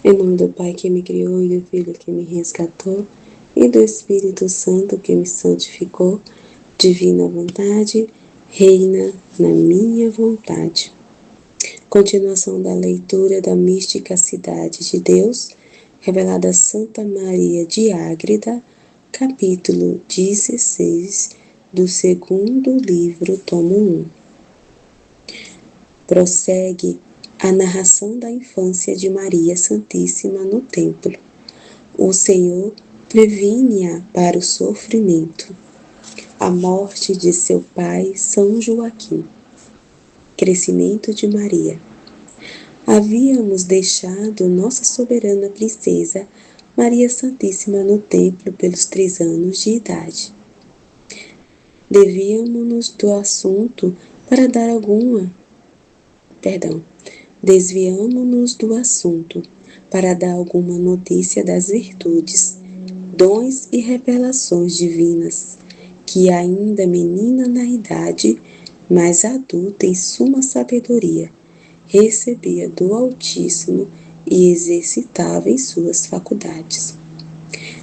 Em nome do Pai que me criou e do Filho que me resgatou e do Espírito Santo que me santificou, divina vontade, reina na minha vontade. Continuação da leitura da mística Cidade de Deus, revelada a Santa Maria de Ágreda, capítulo 16 do segundo livro, tomo 1. Prossegue a narração da infância de Maria Santíssima no templo. O Senhor previne-a para o sofrimento. A morte de seu pai, São Joaquim. Crescimento de Maria. Havíamos deixado nossa soberana princesa, Maria Santíssima, no templo pelos 3 anos de idade. Desviamo-nos do assunto para dar alguma notícia das virtudes, dons e revelações divinas, que ainda menina na idade, mas adulta em suma sabedoria, recebia do Altíssimo e exercitava em suas faculdades.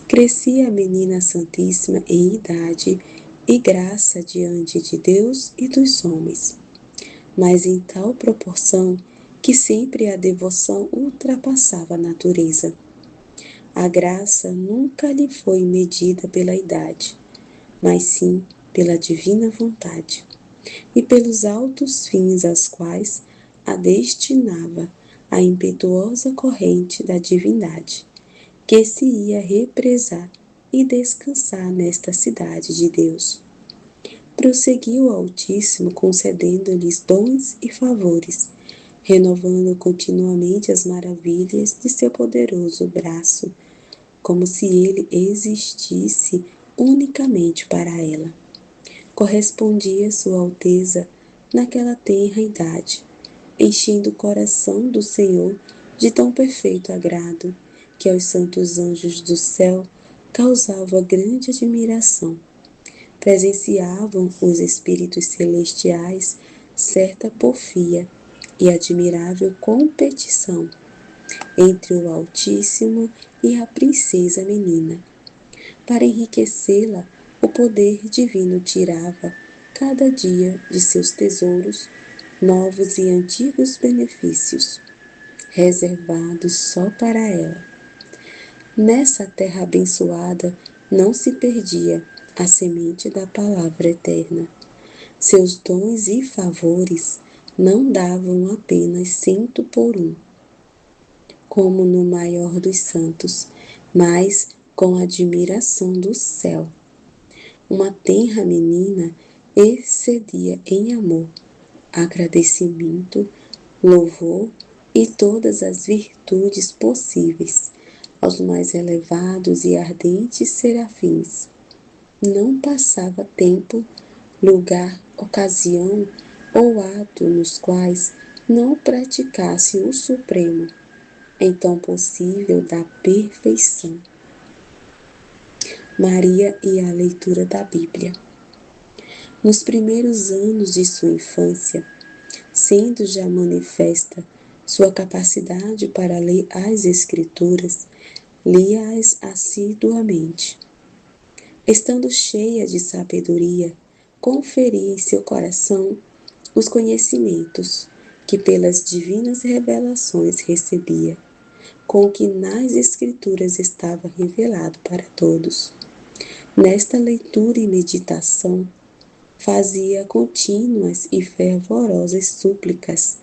Crescia a menina Santíssima em idade e graça diante de Deus e dos homens, mas em tal proporção que sempre a devoção ultrapassava a natureza. A graça nunca lhe foi medida pela idade, mas sim pela divina vontade, e pelos altos fins aos quais a destinava a impetuosa corrente da divindade, que se ia represar e descansar nesta cidade de Deus. Prosseguiu o Altíssimo concedendo-lhes dons e favores, renovando continuamente as maravilhas de seu poderoso braço, como se ele existisse unicamente para ela. Correspondia Sua Alteza naquela tenra idade, enchendo o coração do Senhor de tão perfeito agrado, que aos santos anjos do céu causava grande admiração. Presenciavam os espíritos celestiais certa porfia e admirável competição entre o Altíssimo e a princesa menina. Para enriquecê-la, o poder divino tirava cada dia de seus tesouros novos e antigos benefícios, reservados só para ela. Nessa terra abençoada não se perdia a semente da palavra eterna. Seus dons e favores não davam apenas 100 por 1, como no maior dos santos, mas com admiração do céu. Uma tenra menina excedia em amor, agradecimento, louvor e todas as virtudes possíveis aos mais elevados e ardentes serafins. Não passava tempo, lugar, ocasião ou ato nos quais não praticasse o Supremo, então possível da perfeição. Maria e a leitura da Bíblia. Nos primeiros anos de sua infância, sendo já manifesta sua capacidade para ler as Escrituras, lia-as assiduamente. Estando cheia de sabedoria, conferia em seu coração os conhecimentos que pelas divinas revelações recebia, com que nas Escrituras estava revelado para todos. Nesta leitura e meditação, fazia contínuas e fervorosas súplicas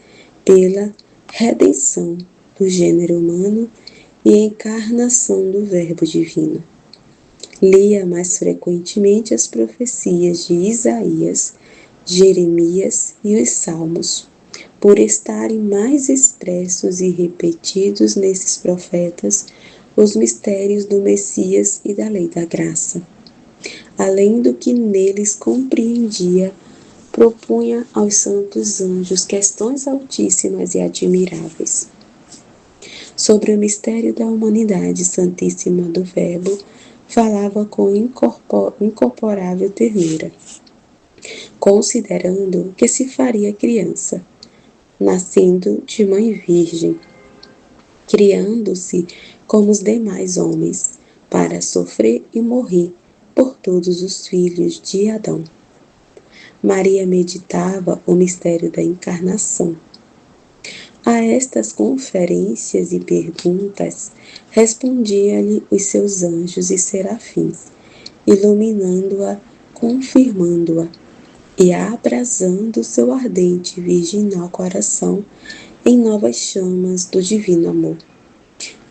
pela redenção do gênero humano e encarnação do Verbo divino. Lia mais frequentemente as profecias de Isaías, Jeremias e os Salmos, por estarem mais expressos e repetidos nesses profetas os mistérios do Messias e da lei da graça. Além do que neles compreendia, propunha aos santos anjos questões altíssimas e admiráveis. Sobre o mistério da humanidade santíssima do Verbo, falava com incorporável ternura, considerando que se faria criança, nascendo de mãe virgem. criando-se como os demais homens, para sofrer e morrer por todos os filhos de Adão. Maria meditava o mistério da encarnação. A estas conferências e perguntas respondia-lhe os seus anjos e serafins, iluminando-a, confirmando-a e abrasando seu ardente e virginal coração em novas chamas do divino amor.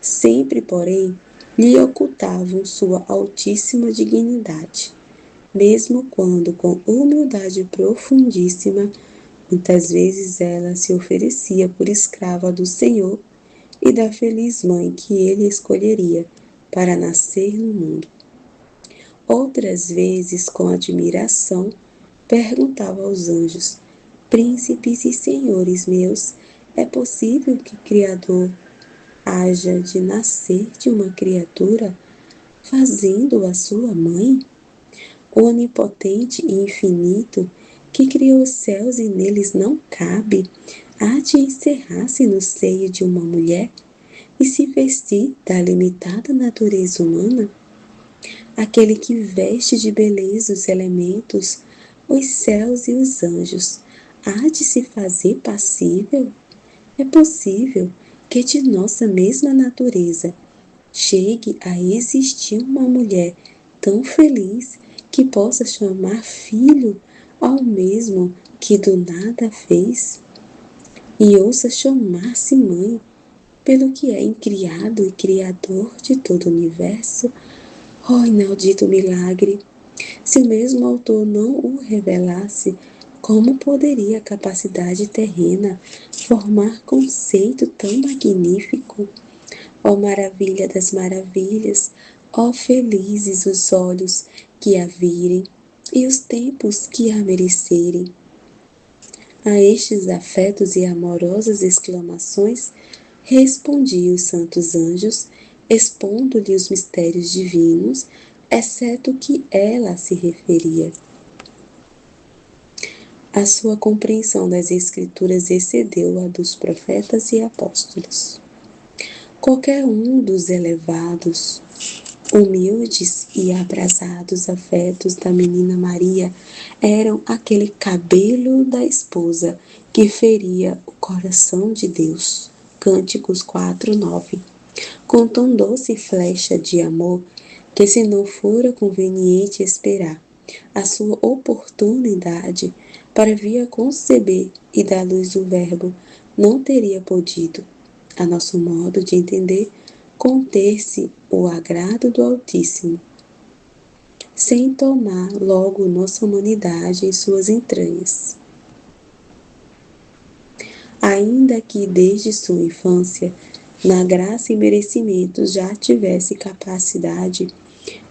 Sempre, porém, lhe ocultavam sua altíssima dignidade, mesmo quando, com humildade profundíssima, muitas vezes ela se oferecia por escrava do Senhor e da feliz mãe que ele escolheria para nascer no mundo. Outras vezes, com admiração, perguntava aos anjos: príncipes e senhores meus, é possível que o Criador haja de nascer de uma criatura, fazendo-a sua mãe? O onipotente e infinito, que criou os céus e neles não cabe, há de encerrar-se no seio de uma mulher e se vestir da limitada natureza humana? Aquele que veste de beleza os elementos, os céus e os anjos, há de se fazer passível? É possível que de nossa mesma natureza chegue a existir uma mulher tão feliz que possa chamar filho ao mesmo que do nada fez, e ouça chamar-se mãe, pelo que é incriado e criador de todo o universo? Oh, inaudito milagre! Se o mesmo autor não o revelasse, como poderia a capacidade terrena formar conceito tão magnífico? Ó maravilha das maravilhas, ó felizes os olhos que a virem e os tempos que a merecerem. A estes afetos e amorosas exclamações respondiam os santos anjos, expondo-lhe os mistérios divinos, exceto que ela se referia. A sua compreensão das Escrituras excedeu a dos profetas e apóstolos. Qualquer um dos elevados, humildes e abrasados afetos da menina Maria eram aquele cabelo da esposa que feria o coração de Deus. Cânticos 4:9. Com tão doce flecha de amor que, se não fora conveniente esperar a sua oportunidade para vir a conceber e dar luz do Verbo, não teria podido, a nosso modo de entender, conter-se o agrado do Altíssimo, sem tomar logo nossa humanidade em suas entranhas. Ainda que desde sua infância, na graça e merecimentos já tivesse capacidade,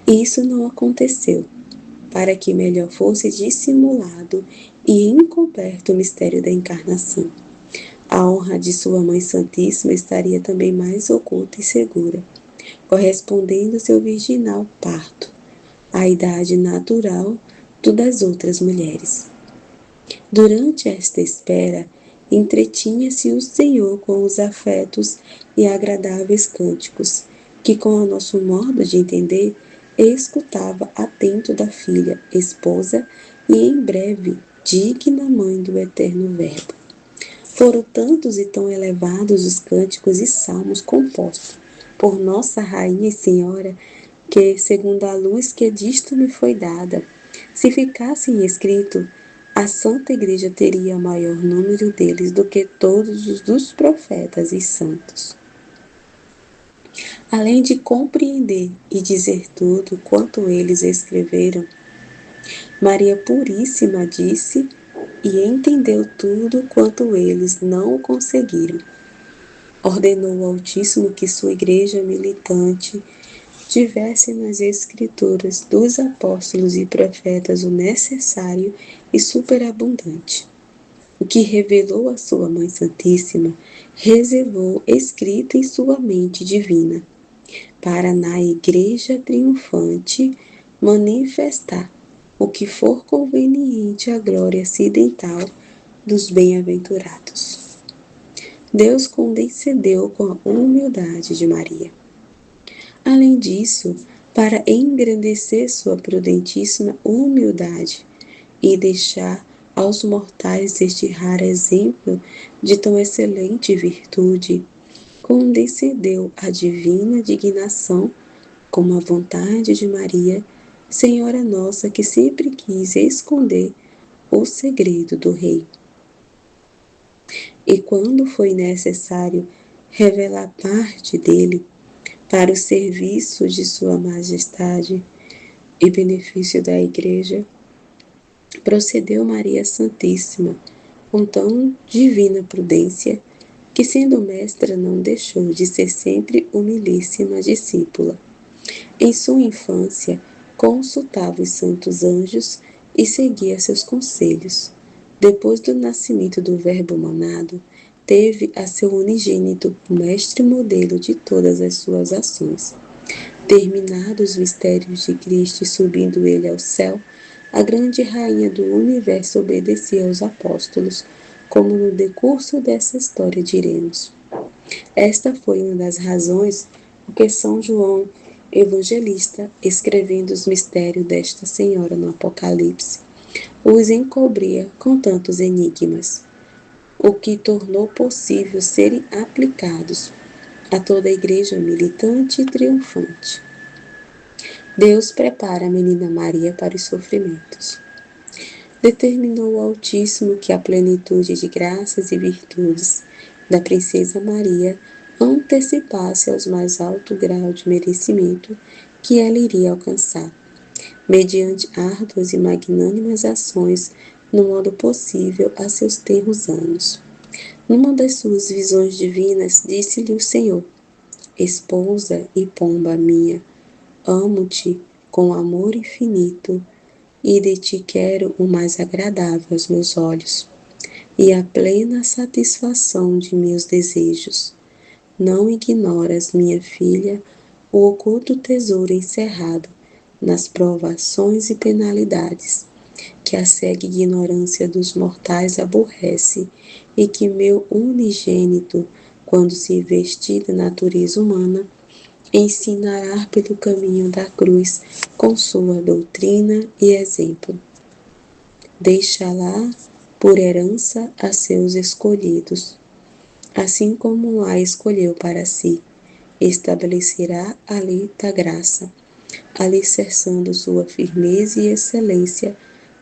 isso não aconteceu, para que melhor fosse dissimulado e encoberto o mistério da encarnação. A honra de sua Mãe Santíssima estaria também mais oculta e segura, correspondendo seu virginal parto, à idade natural do das outras mulheres. Durante esta espera, entretinha-se o Senhor com os afetos e agradáveis cânticos, que, com o nosso modo de entender, escutava atento da filha, esposa e, em breve, digna mãe do eterno Verbo. Foram tantos e tão elevados os cânticos e salmos compostos por Nossa Rainha e Senhora, que, segundo a luz que disto me foi dada, se ficassem escritos, a Santa Igreja teria maior número deles do que todos os dos profetas e santos. Além de compreender e dizer tudo quanto eles escreveram, Maria Puríssima disse e entendeu tudo quanto eles não conseguiram. Ordenou ao Altíssimo que sua igreja militante tivesse nas Escrituras dos apóstolos e profetas o necessário e superabundante. O que revelou a sua Mãe Santíssima, reservou escrito em sua mente divina, para na igreja triunfante manifestar o que for conveniente à glória acidental dos bem-aventurados. Deus condescendeu com a humildade de Maria. Além disso, para engrandecer sua prudentíssima humildade e deixar aos mortais este raro exemplo de tão excelente virtude, condescendeu a divina dignação como a vontade de Maria, Senhora Nossa, que sempre quis esconder o segredo do Rei. E quando foi necessário revelar parte dele para o serviço de Sua Majestade e benefício da Igreja, procedeu Maria Santíssima com tão divina prudência que, sendo mestra, não deixou de ser sempre humilíssima discípula. Em sua infância, consultava os santos anjos e seguia seus conselhos. Depois do nascimento do Verbo humanado, teve a seu unigênito mestre modelo de todas as suas ações. Terminados os mistérios de Cristo e subindo ele ao céu, a grande rainha do universo obedecia aos apóstolos, como no decurso dessa história diremos. Esta foi uma das razões por que São João Evangelista, escrevendo os mistérios desta Senhora no Apocalipse, os encobria com tantos enigmas, o que tornou possível serem aplicados a toda a Igreja militante e triunfante. Deus prepara a menina Maria para os sofrimentos. Determinou o Altíssimo que a plenitude de graças e virtudes da princesa Maria antecipasse aos mais alto grau de merecimento que ela iria alcançar, mediante árduas e magnânimas ações no modo possível a seus tenros anos. Numa das suas visões divinas, disse-lhe o Senhor: Esposa e pomba minha, amo-te com amor infinito, e de ti quero o mais agradável aos meus olhos, e a plena satisfação de meus desejos. Não ignoras, minha filha, o oculto tesouro encerrado nas provações e penalidades, que a cega ignorância dos mortais aborrece, e que meu unigênito, quando se vestir da natureza humana, ensinará pelo caminho da cruz com sua doutrina e exemplo. Deixá-la por herança a seus escolhidos, assim como a escolheu para si. Estabelecerá a lei da graça, alicerçando sua firmeza e excelência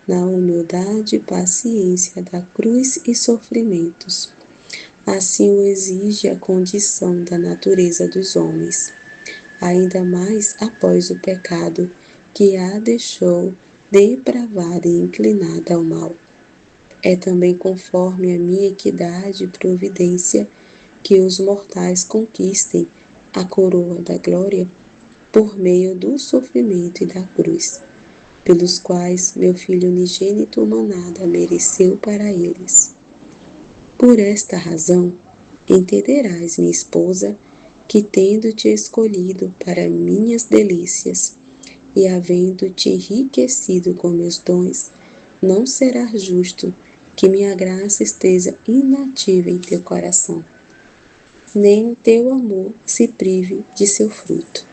na humildade e paciência da cruz e sofrimentos. Assim o exige a condição da natureza dos homens, ainda mais após o pecado que a deixou depravada e inclinada ao mal. É também conforme a minha equidade e providência que os mortais conquistem a coroa da glória por meio do sofrimento e da cruz, pelos quais meu Filho unigênito humanada mereceu para eles. Por esta razão, entenderás, minha esposa, que tendo-te escolhido para minhas delícias e havendo-te enriquecido com meus dons, não será justo que minha graça esteja inativa em teu coração, nem teu amor se prive de seu fruto,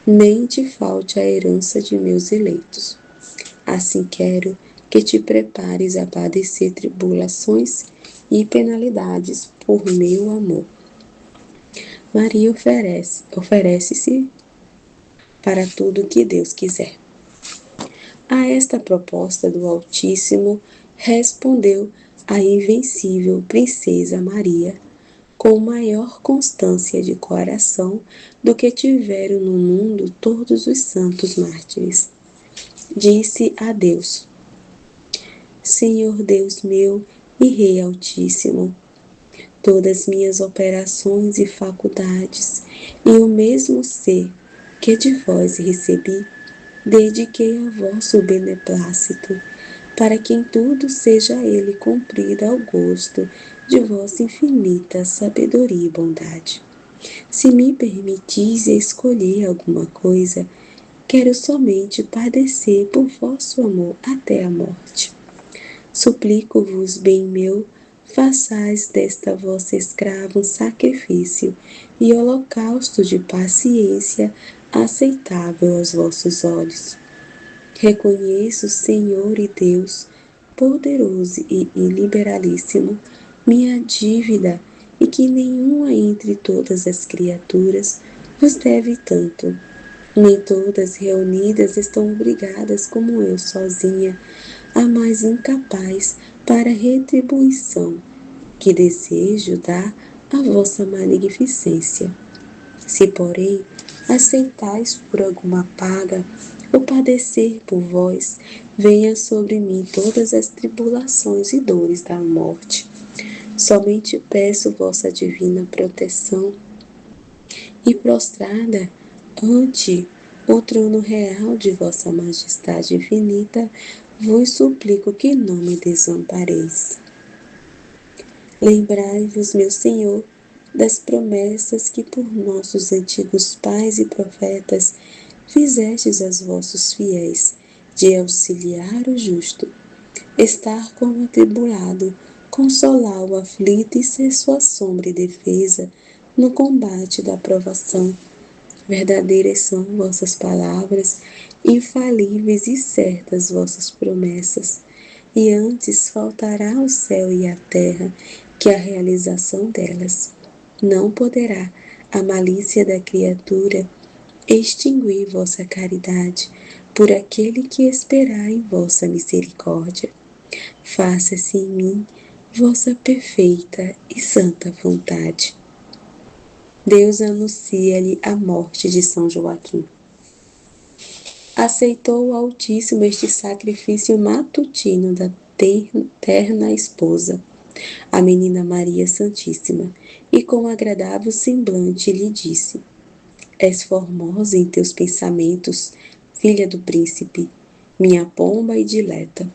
nem te falte a herança de meus eleitos. Assim quero que te prepares a padecer tribulações e penalidades por meu amor. Maria oferece-se para tudo o que Deus quiser. A esta proposta do Altíssimo respondeu a invencível princesa Maria, com maior constância de coração do que tiveram no mundo todos os santos mártires. Disse a Deus: Senhor Deus meu e Rei Altíssimo, todas minhas operações e faculdades e o mesmo ser que de vós recebi, dediquei a vosso beneplácito, para que em tudo seja ele cumprido ao gosto de vossa infinita sabedoria e bondade. Se me permitis escolher alguma coisa, quero somente padecer por vosso amor até a morte. Suplico-vos, bem meu, façais desta vossa escrava um sacrifício e holocausto de paciência aceitável aos vossos olhos. Reconheço, Senhor e Deus, poderoso e liberalíssimo, minha dívida e que nenhuma entre todas as criaturas vos deve tanto. Nem todas reunidas estão obrigadas como eu sozinha, a mais incapaz para retribuição, que desejo dar à vossa magnificência. Se, porém, aceitais por alguma paga o padecer por vós, venha sobre mim todas as tribulações e dores da morte. Somente peço vossa divina proteção e prostrada ante o trono real de vossa majestade infinita, vos suplico que não me desampareis. Lembrai-vos, meu Senhor, das promessas que por nossos antigos pais e profetas fizestes aos vossos fiéis, de auxiliar o justo, estar com o atribulado, consolar o aflito e ser sua sombra e defesa no combate da provação. Verdadeiras são vossas palavras, infalíveis e certas vossas promessas, e antes faltará o céu e a terra que a realização delas. Não poderá a malícia da criatura extinguir vossa caridade por aquele que esperar em vossa misericórdia. Faça-se em mim vossa perfeita e santa vontade. Deus anuncia-lhe a morte de São Joaquim. Aceitou o Altíssimo este sacrifício matutino da terna esposa, a menina Maria Santíssima, e com agradável semblante lhe disse: És formosa em teus pensamentos, filha do príncipe, minha pomba e dileta.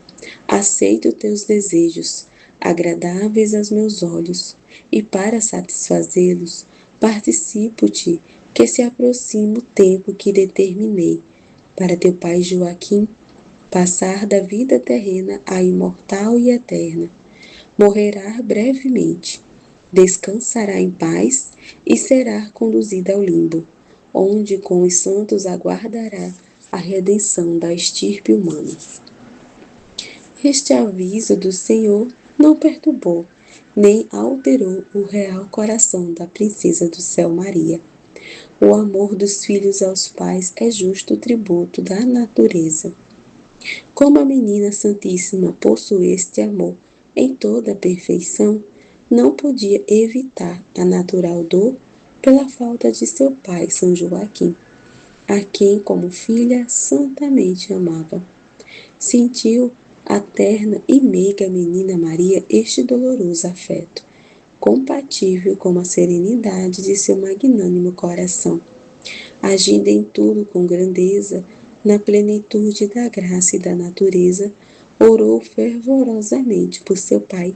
Aceito teus desejos, agradáveis aos meus olhos, e para satisfazê-los, participo-te que se aproxima o tempo que determinei para teu pai Joaquim passar da vida terrena à imortal e eterna. Morrerá brevemente, descansará em paz e será conduzida ao limbo, onde com os santos aguardará a redenção da estirpe humana. Este aviso do Senhor não perturbou, nem alterou o real coração da princesa do céu Maria. O amor dos filhos aos pais é justo tributo da natureza. Como a menina Santíssima possui este amor em toda a perfeição, não podia evitar a natural dor pela falta de seu pai São Joaquim, a quem como filha santamente amava. Sentiu a terna e meiga menina Maria este doloroso afeto, compatível com a serenidade de seu magnânimo coração. Agindo em tudo com grandeza, na plenitude da graça e da natureza, orou fervorosamente por seu pai.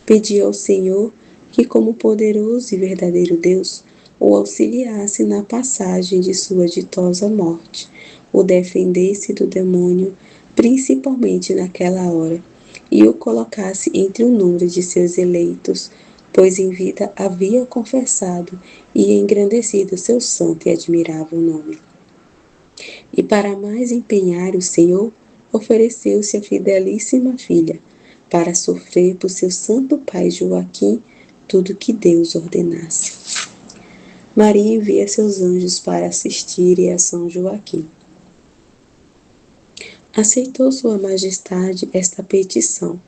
Pediu ao Senhor que, como poderoso e verdadeiro Deus, o auxiliasse na passagem de sua ditosa morte, o defendesse do demônio, principalmente naquela hora, e o colocasse entre o número de seus eleitos, pois em vida havia confessado e engrandecido seu santo e admirável nome. E para mais empenhar o Senhor, ofereceu-se a fidelíssima filha, para sofrer por seu santo pai Joaquim tudo que Deus ordenasse. Maria envia seus anjos para assistirem a São Joaquim. Aceitou Sua Majestade esta petição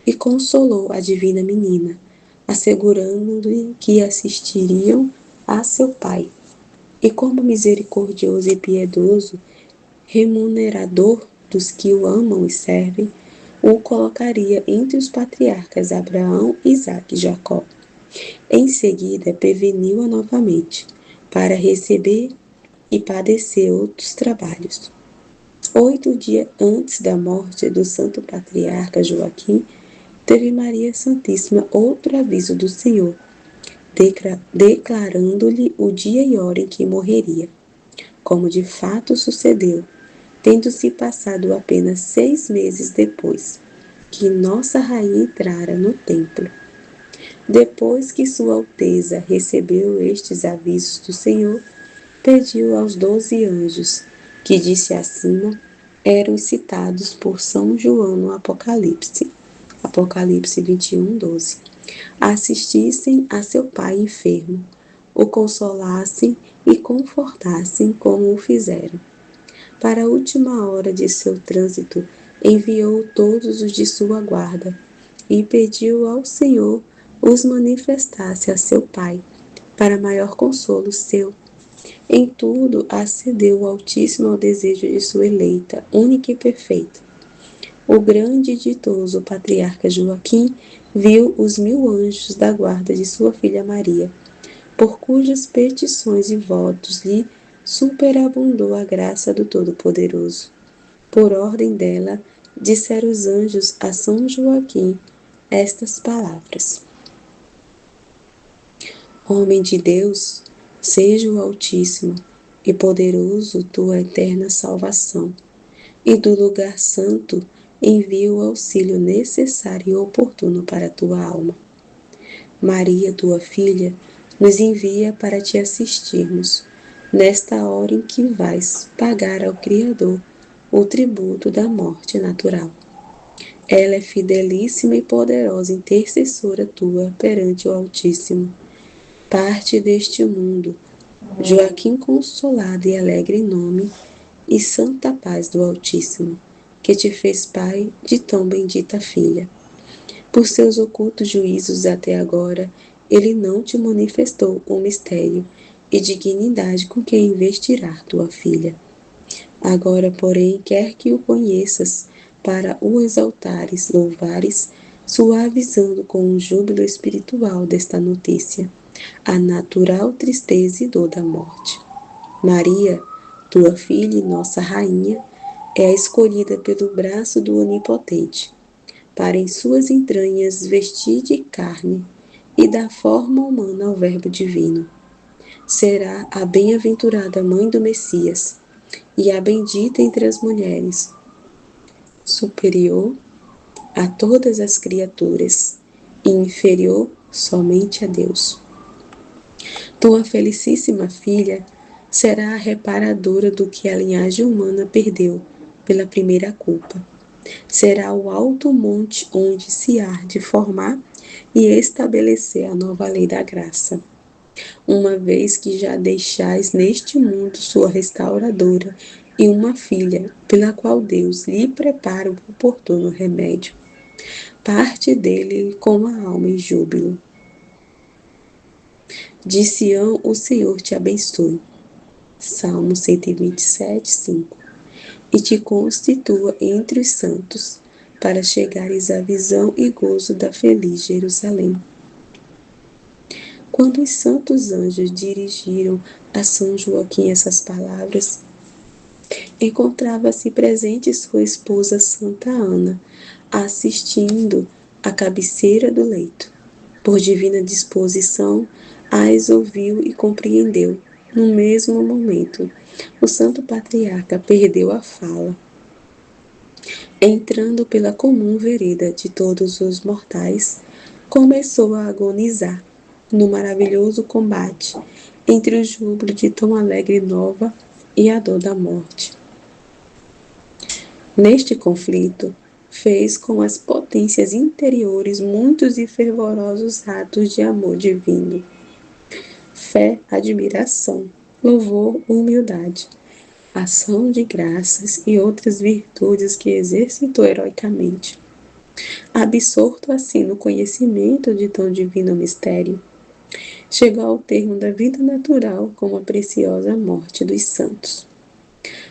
e consolou a divina menina, assegurando-lhe que assistiriam a seu pai, e como misericordioso e piedoso, remunerador dos que o amam e servem, o colocaria entre os patriarcas Abraão, Isaque e Jacó. Em seguida, preveniu-a novamente, para receber e padecer outros trabalhos. 8 dias antes da morte do santo patriarca Joaquim, teve Maria Santíssima outro aviso do Senhor, declarando-lhe o dia e hora em que morreria, como de fato sucedeu, tendo-se passado apenas 6 meses depois, que Nossa Rainha entrara no templo. Depois que Sua Alteza recebeu estes avisos do Senhor, pediu aos 12 anjos, que disse acima, eram citados por São João no Apocalipse, Apocalipse 21, 12, assistissem a seu pai enfermo, o consolassem e confortassem como o fizeram. Para a última hora de seu trânsito, enviou todos os de sua guarda e pediu ao Senhor os manifestasse a seu pai, para maior consolo seu. Em tudo acedeu o Altíssimo ao desejo de sua eleita, única e perfeita. O grande e ditoso patriarca Joaquim viu os 1000 anjos da guarda de sua filha Maria, por cujas petições e votos lhe superabundou a graça do Todo-Poderoso. Por ordem dela, disseram os anjos a São Joaquim estas palavras: Homem de Deus, seja o Altíssimo e poderoso tua eterna salvação, e do lugar santo envia o auxílio necessário e oportuno para a tua alma. Maria, tua filha, nos envia para te assistirmos, nesta hora em que vais pagar ao Criador o tributo da morte natural. Ela é fidelíssima e poderosa intercessora tua perante o Altíssimo. Parte deste mundo, Joaquim consolado e alegre em nome, e santa paz do Altíssimo, que te fez pai de tão bendita filha. Por seus ocultos juízos até agora, ele não te manifestou o mistério e dignidade com que investirá tua filha. Agora, porém, quer que o conheças, para o exaltares, louvares, suavizando com um júbilo espiritual desta notícia, a natural tristeza e dor da morte. Maria, tua filha e nossa rainha, é a escolhida pelo braço do Onipotente, para em suas entranhas vestir de carne e dar forma humana ao Verbo Divino. Será a bem-aventurada mãe do Messias e a bendita entre as mulheres, superior a todas as criaturas e inferior somente a Deus. Tua felicíssima filha será a reparadora do que a linhagem humana perdeu pela primeira culpa. Será o alto monte onde se há de formar e estabelecer a nova lei da graça. Uma vez que já deixais neste mundo sua restauradora e uma filha, pela qual Deus lhe prepara o oportuno remédio, parte dele com a alma em júbilo. De Sião o Senhor te abençoe. Salmo 127, 5. E te constitua entre os santos, para chegares à visão e gozo da feliz Jerusalém. Quando os santos anjos dirigiram a São Joaquim essas palavras, encontrava-se presente sua esposa Santa Ana, assistindo à cabeceira do leito. Por divina disposição, as ouviu e compreendeu. No mesmo momento, o santo patriarca perdeu a fala. Entrando pela comum vereda de todos os mortais, começou a agonizar no maravilhoso combate entre o júbilo de tão alegre nova e a dor da morte. Neste conflito, fez com as potências interiores muitos e fervorosos atos de amor divino. Fé, admiração, louvor, humildade, ação de graças e outras virtudes que exercitou heroicamente. Absorto assim no conhecimento de tão divino mistério, chegou ao termo da vida natural como a preciosa morte dos santos.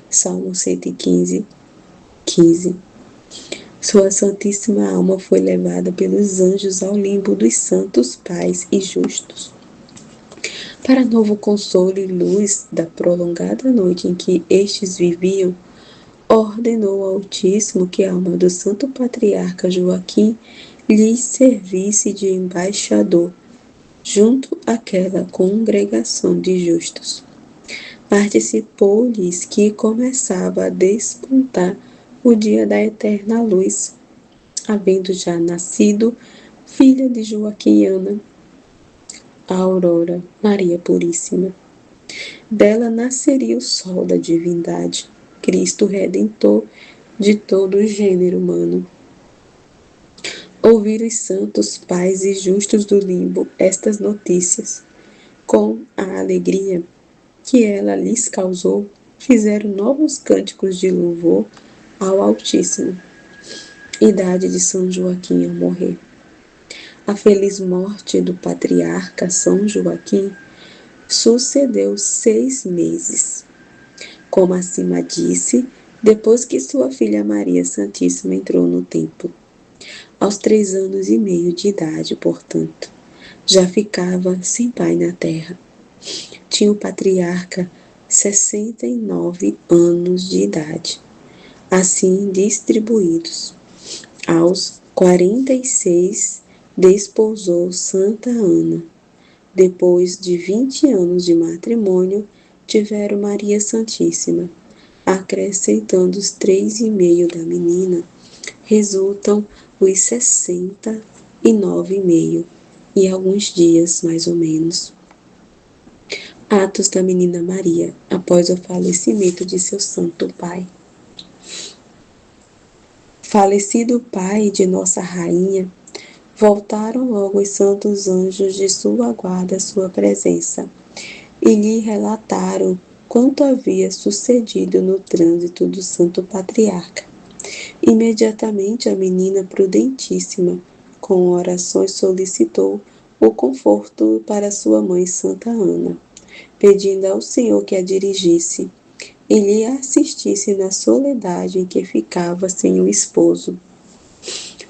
Salmo 115, 15. Sua santíssima alma foi levada pelos anjos ao limbo dos santos pais e justos. Para novo consolo e luz da prolongada noite em que estes viviam, ordenou ao Altíssimo que a alma do santo patriarca Joaquim lhes servisse de embaixador, junto àquela congregação de justos. Participou-lhes que começava a despontar o dia da eterna luz, havendo já nascido filha de Joaquim e Ana, a Aurora, Maria Puríssima. Dela nasceria o sol da divindade, Cristo Redentor de todo o gênero humano. Ouvir os santos pais e justos do limbo estas notícias, com a alegria que ela lhes causou, fizeram novos cânticos de louvor ao Altíssimo. Idade de São Joaquim ao morrer. A feliz morte do patriarca São Joaquim sucedeu 6 meses. Como acima disse, depois que sua filha Maria Santíssima entrou no templo. Aos 3 anos e meio de idade, portanto, já ficava sem pai na terra. Tinha o patriarca 69 anos de idade, assim distribuídos. Aos 46, desposou Santa Ana. Depois de 20 anos de matrimônio, tiveram Maria Santíssima. Acrescentando os 3,5 da menina, resultam os 69,5 e alguns dias, mais ou menos. Atos da menina Maria, após o falecimento de seu santo pai. Falecido o pai de nossa rainha, voltaram logo os santos anjos de sua guarda à sua presença, e lhe relataram quanto havia sucedido no trânsito do santo patriarca. Imediatamente a menina prudentíssima, com orações solicitou o conforto para sua mãe Santa Ana, pedindo ao Senhor que a dirigisse e lhe assistisse na soledade em que ficava sem o esposo.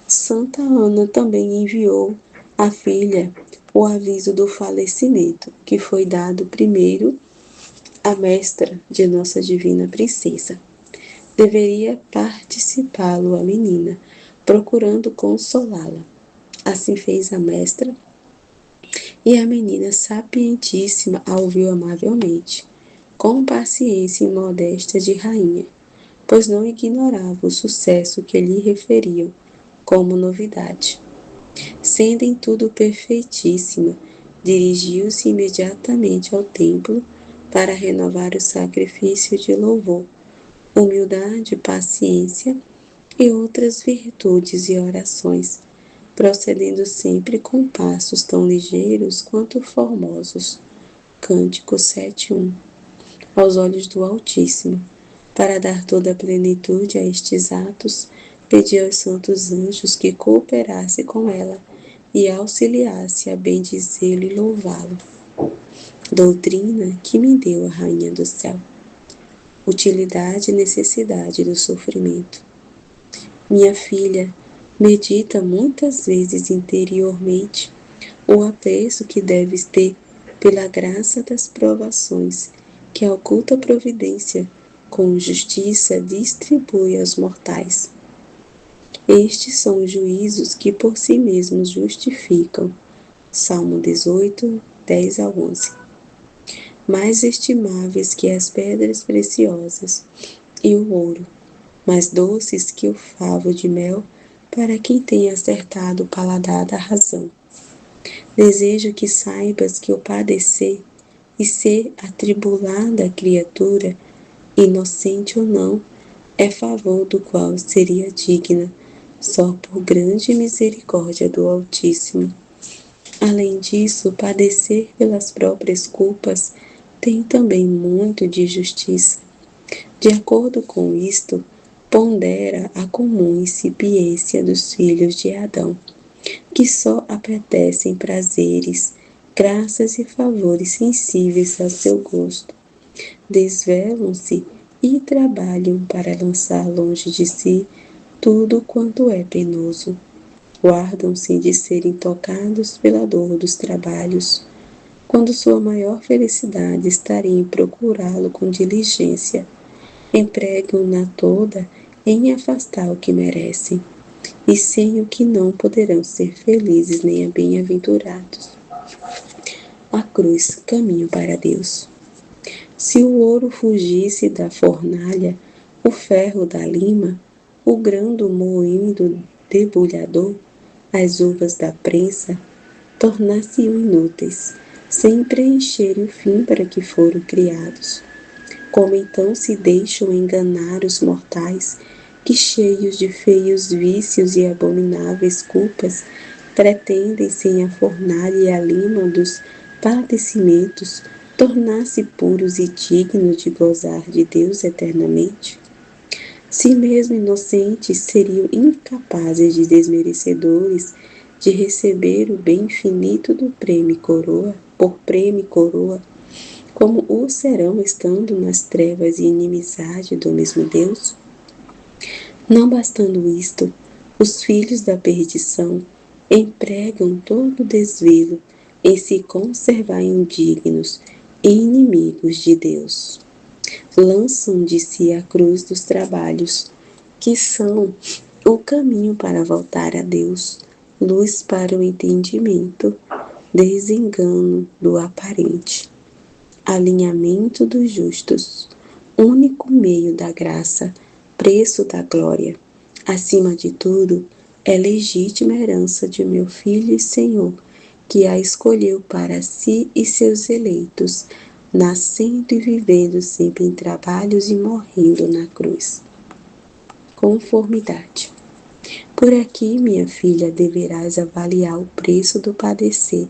Santa Ana também enviou à filha o aviso do falecimento, que foi dado primeiro à mestra de nossa divina princesa. Deveria participá-lo a menina, procurando consolá-la. Assim fez a mestra, e a menina sapientíssima a ouviu amavelmente, com paciência e modéstia de rainha, pois não ignorava o sucesso que lhe referiam como novidade. Sendo em tudo perfeitíssima, dirigiu-se imediatamente ao templo para renovar o sacrifício de louvor, humildade, paciência e outras virtudes e orações, procedendo sempre com passos tão ligeiros quanto formosos. Cântico 7:1. Aos olhos do Altíssimo, para dar toda a plenitude a estes atos, pedi aos santos anjos que cooperasse com ela e auxiliasse a bendizê-lo e louvá-lo. Doutrina que me deu a Rainha do Céu. Utilidade e necessidade do sofrimento. Minha filha, medita muitas vezes interiormente o apreço que deves ter pela graça das provações que a oculta providência com justiça distribui aos mortais. Estes são os juízos que por si mesmos justificam. Salmo 18, 10-11. Mais estimáveis que as pedras preciosas e o ouro, mais doces que o favo de mel para quem tem acertado o paladar da razão. Desejo que saibas que o padecer e ser atribulada a criatura, inocente ou não, é favor do qual seria digna, só por grande misericórdia do Altíssimo. Além disso, padecer pelas próprias culpas tem também muito de justiça. De acordo com isto, pondera a comum incipiência dos filhos de Adão, que só apetecem prazeres, graças e favores sensíveis ao seu gosto. Desvelam-se e trabalham para lançar longe de si tudo quanto é penoso. Guardam-se de serem tocados pela dor dos trabalhos, quando sua maior felicidade estaria em procurá-lo com diligência. Empregam-na toda em afastar o que merecem, e sem o que não poderão ser felizes nem bem-aventurados. A cruz, caminho para Deus. Se o ouro fugisse da fornalha, o ferro da lima, o grão do moinho debulhador, as uvas da prensa tornar-se-iam inúteis, sem preencherem o fim para que foram criados. Como então se deixam enganar os mortais, que cheios de feios vícios e abomináveis culpas, pretendem sem a fornalha e a lima dos padecimentos tornar-se puros e dignos de gozar de Deus eternamente? Se mesmo inocentes seriam incapazes de desmerecedores de receber o bem infinito do prêmio coroa, por prêmio coroa, como o serão estando nas trevas e inimizade do mesmo Deus? Não bastando isto, os filhos da perdição empregam todo o desvelo em se conservar indignos e inimigos de Deus. Lançam de si a cruz dos trabalhos, que são o caminho para voltar a Deus, luz para o entendimento, desengano do aparente, alinhamento dos justos, único meio da graça, preço da glória. Acima de tudo, é legítima herança de meu Filho e Senhor, que a escolheu para si e seus eleitos, nascendo e vivendo sempre em trabalhos e morrendo na cruz. Conformidade. Por aqui, minha filha, deverás avaliar o preço do padecer,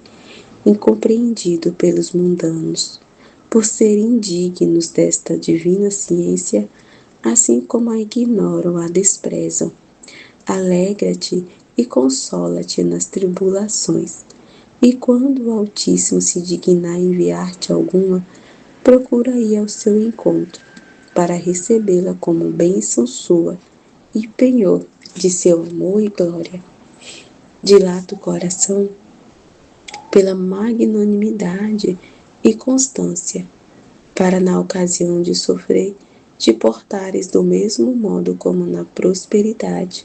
incompreendido pelos mundanos, por serem indignos desta divina ciência, assim como a ignoram, a desprezam. Alegra-te e consola-te nas tribulações, e quando o Altíssimo se dignar enviar-te alguma, procura ir ao seu encontro, para recebê-la como bênção sua e penhor de seu amor e glória. Dilata o coração pela magnanimidade e constância, para na ocasião de sofrer, te portares do mesmo modo como na prosperidade,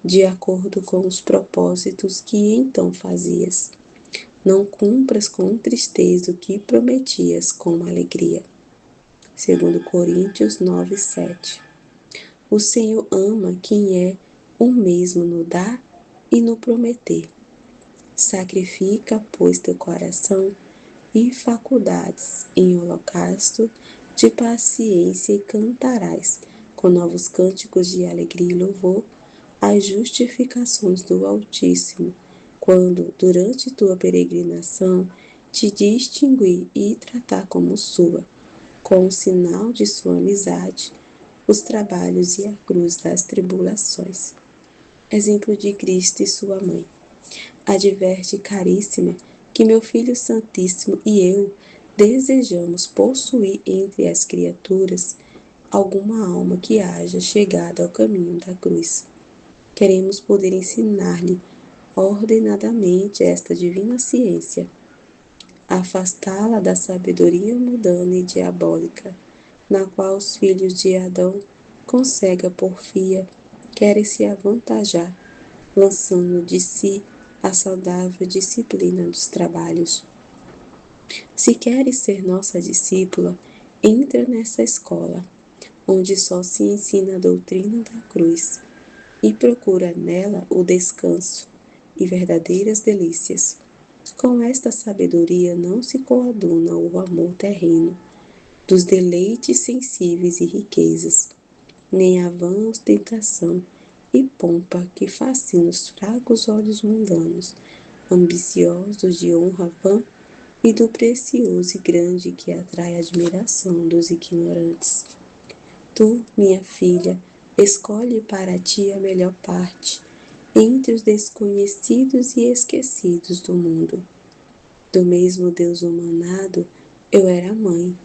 de acordo com os propósitos que então fazias. Não cumpras com tristeza o que prometias com alegria. 2 Coríntios 9, 7. O Senhor ama quem é o mesmo no dar e no prometer. Sacrifica, pois, teu coração e faculdades em holocausto de paciência e cantarás, com novos cânticos de alegria e louvor, as justificações do Altíssimo, quando, durante tua peregrinação, te distinguir e tratar como sua, com o sinal de sua amizade, os trabalhos e a cruz das tribulações. Exemplo de Cristo e sua mãe. Adverte, caríssima, que meu Filho Santíssimo e eu desejamos possuir entre as criaturas alguma alma que haja chegado ao caminho da cruz. Queremos poder ensinar-lhe ordenadamente esta divina ciência, afastá-la da sabedoria mundana e diabólica, na qual os filhos de Adão, com cega porfia, querem se avantajar, lançando de si a saudável disciplina dos trabalhos. Se queres ser nossa discípula, entra nessa escola, onde só se ensina a doutrina da cruz, e procura nela o descanso e verdadeiras delícias. Com esta sabedoria não se coaduna o amor terreno, dos deleites sensíveis e riquezas, nem a vã ostentação e pompa que fascina os fracos olhos mundanos, ambiciosos de honra vã e do precioso e grande que atrai a admiração dos ignorantes. Tu, minha filha, escolhe para ti a melhor parte, entre os desconhecidos e esquecidos do mundo. Do mesmo Deus humanado, eu era mãe,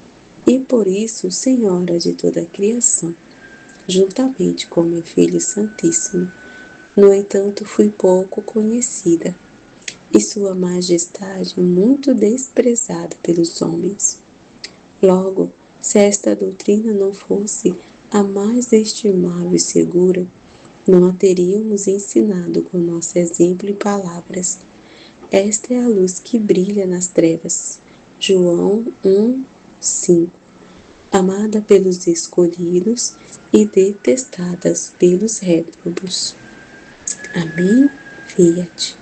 e por isso senhora de toda a criação, juntamente com meu Filho Santíssimo. No entanto, fui pouco conhecida, e Sua Majestade muito desprezada pelos homens. Logo, se esta doutrina não fosse a mais estimável e segura, não a teríamos ensinado com nosso exemplo e palavras. Esta é a luz que brilha nas trevas. João 1, 5. Amada pelos escolhidos e detestadas pelos réprobos. Amém. Fiat.